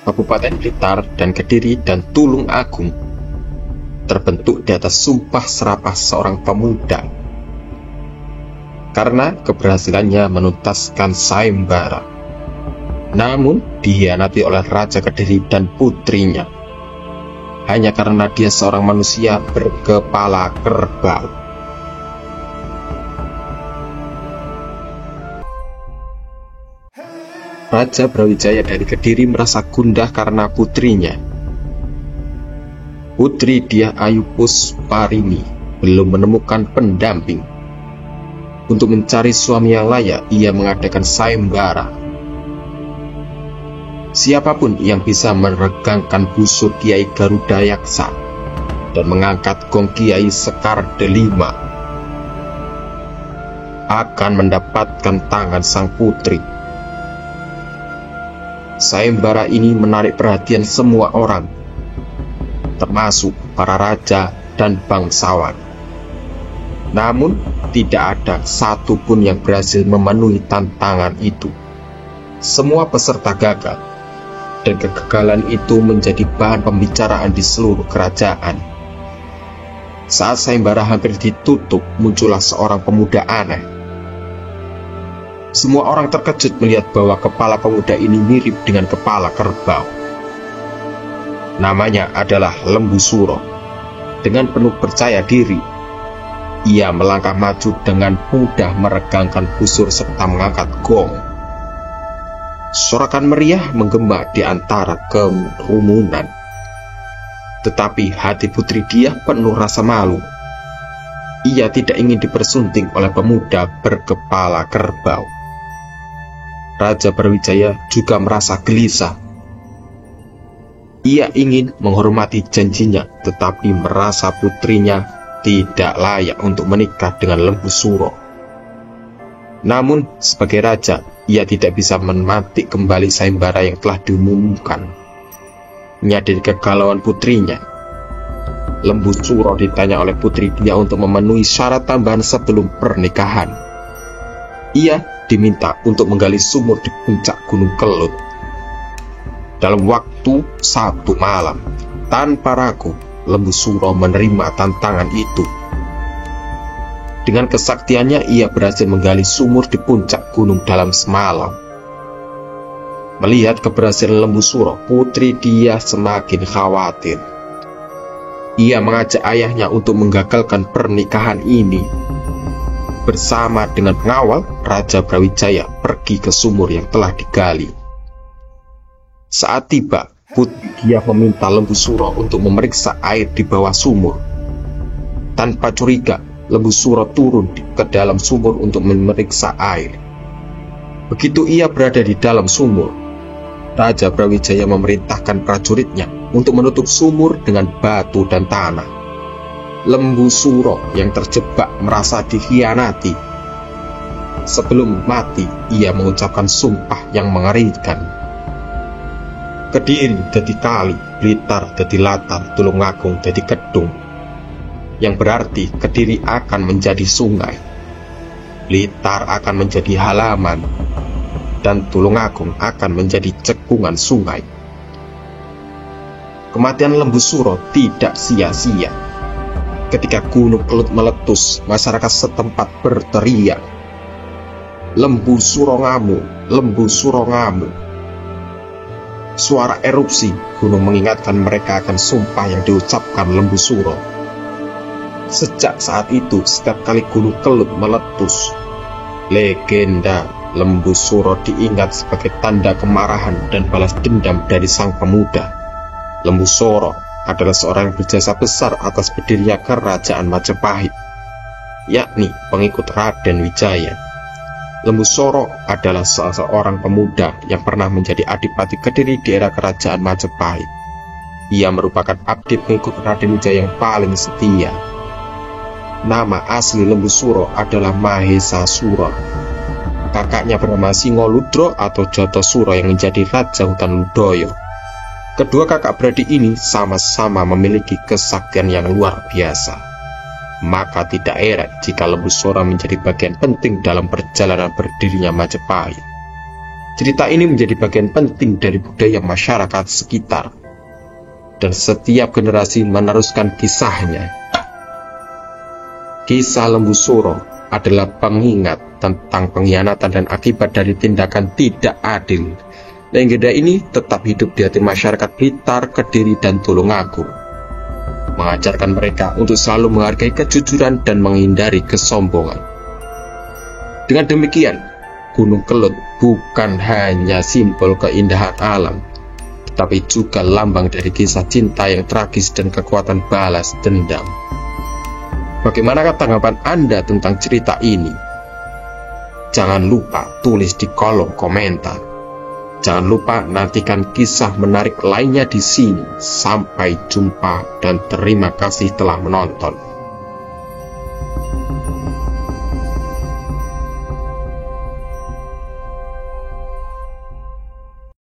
Kabupaten Blitar dan Kediri dan Tulung Agung terbentuk di atas sumpah serapah seorang pemuda karena keberhasilannya menuntaskan sayembara. Namun dihianati oleh Raja Kediri dan putrinya hanya karena dia seorang manusia berkepala kerbau. Raja Brawijaya dari Kediri merasa gundah karena putrinya. Putri Dyah Ayu Pusparini belum menemukan pendamping. Untuk mencari suami yang layak, ia mengadakan sayembara. Siapapun yang bisa meregangkan busur Kiai Garuda Yaksa dan mengangkat gong Kiai Sekar Delima akan mendapatkan tangan sang putri. Sayembara ini menarik perhatian semua orang, termasuk para raja dan bangsawan. Namun, tidak ada satupun yang berhasil memenuhi tantangan itu. Semua peserta gagal, dan kegagalan itu menjadi bahan pembicaraan di seluruh kerajaan. Saat sayembara hampir ditutup, muncullah seorang pemuda aneh. Semua orang terkejut melihat bahwa kepala pemuda ini mirip dengan kepala kerbau. Namanya adalah Lembu Suro. Dengan penuh percaya diri, ia melangkah maju dengan mudah meregangkan busur serta mengangkat gong. Sorakan meriah menggema di antara kerumunan. Tetapi hati putri Dyah penuh rasa malu. Ia tidak ingin dipersunting oleh pemuda berkepala kerbau. Raja Brawijaya juga merasa gelisah. Ia ingin menghormati janjinya, tetapi merasa putrinya tidak layak untuk menikah dengan Lembu Suro. Namun, sebagai raja, ia tidak bisa memetik kembali sayembara yang telah diumumkan. Menyadari kegalauan putrinya, Lembu Suro ditanya oleh putri Dyah untuk memenuhi syarat tambahan sebelum pernikahan. Ia diminta untuk menggali sumur di puncak Gunung Kelut. Dalam waktu 1 malam, tanpa ragu, Lembu Suro menerima tantangan itu. Dengan kesaktiannya, ia berhasil menggali sumur di puncak gunung dalam semalam. Melihat keberhasilan Lembu Suro, putri Dyah semakin khawatir. Ia mengajak ayahnya untuk menggagalkan pernikahan ini. Bersama dengan pengawal, Raja Brawijaya pergi ke sumur yang telah digali. Saat tiba, putri Dyah meminta Lembu Suro untuk memeriksa air di bawah sumur. Tanpa curiga, Lembu Suro turun ke dalam sumur untuk memeriksa air. Begitu ia berada di dalam sumur, Raja Brawijaya memerintahkan prajuritnya untuk menutup sumur dengan batu dan tanah. Lembu Suro yang terjebak merasa dikhianati. Sebelum mati, ia mengucapkan sumpah yang mengerikan. Kediri dadi kali, Blitar dadi latar, Tulung Agung dadi kedung. Yang berarti Kediri akan menjadi sungai, Blitar akan menjadi halaman, dan Tulung Agung akan menjadi cekungan sungai. Kematian Lembu Suro tidak sia-sia. Ketika Gunung Kelut meletus, masyarakat setempat berteriak, "Lembu Suro ngamuk, Lembu Suro ngamuk." Suara erupsi gunung mengingatkan mereka akan sumpah yang diucapkan Lembu Suro. Sejak saat itu, setiap kali Gunung Kelut meletus, legenda Lembu Suro diingat sebagai tanda kemarahan dan balas dendam dari sang pemuda. Lembu Suro adalah seorang yang berjasa besar atas berdirinya kerajaan Majapahit, yakni pengikut Raden Wijaya. Lembu Suro adalah seorang pemuda yang pernah menjadi adipati Kediri di era kerajaan Majapahit. Ia merupakan abdi pengikut Raden Wijaya yang paling setia. Nama asli Lembu Suro adalah Mahesa Suro. Kakaknya bernama Singoludro atau Joto Suro yang menjadi Raja Hutan Ludoyo. Kedua kakak beradik ini sama-sama memiliki kesaktian yang luar biasa. Maka tidak heran jika Lembu Suro menjadi bagian penting dalam perjalanan berdirinya Majapahit. Cerita ini menjadi bagian penting dari budaya masyarakat sekitar, dan setiap generasi meneruskan kisahnya. Kisah Lembu Suro adalah pengingat tentang pengkhianatan dan akibat dari tindakan tidak adil. Legenda ini tetap hidup di hati masyarakat Blitar, Kediri, dan Tulungagung, mengajarkan mereka untuk selalu menghargai kejujuran dan menghindari kesombongan. Dengan demikian, Gunung Kelut bukan hanya simbol keindahan alam, tetapi juga lambang dari kisah cinta yang tragis dan kekuatan balas dendam. Bagaimanakah tanggapan Anda tentang cerita ini? Jangan lupa tulis di kolom komentar. Jangan lupa nantikan kisah menarik lainnya di sini. Sampai jumpa dan terima kasih telah menonton.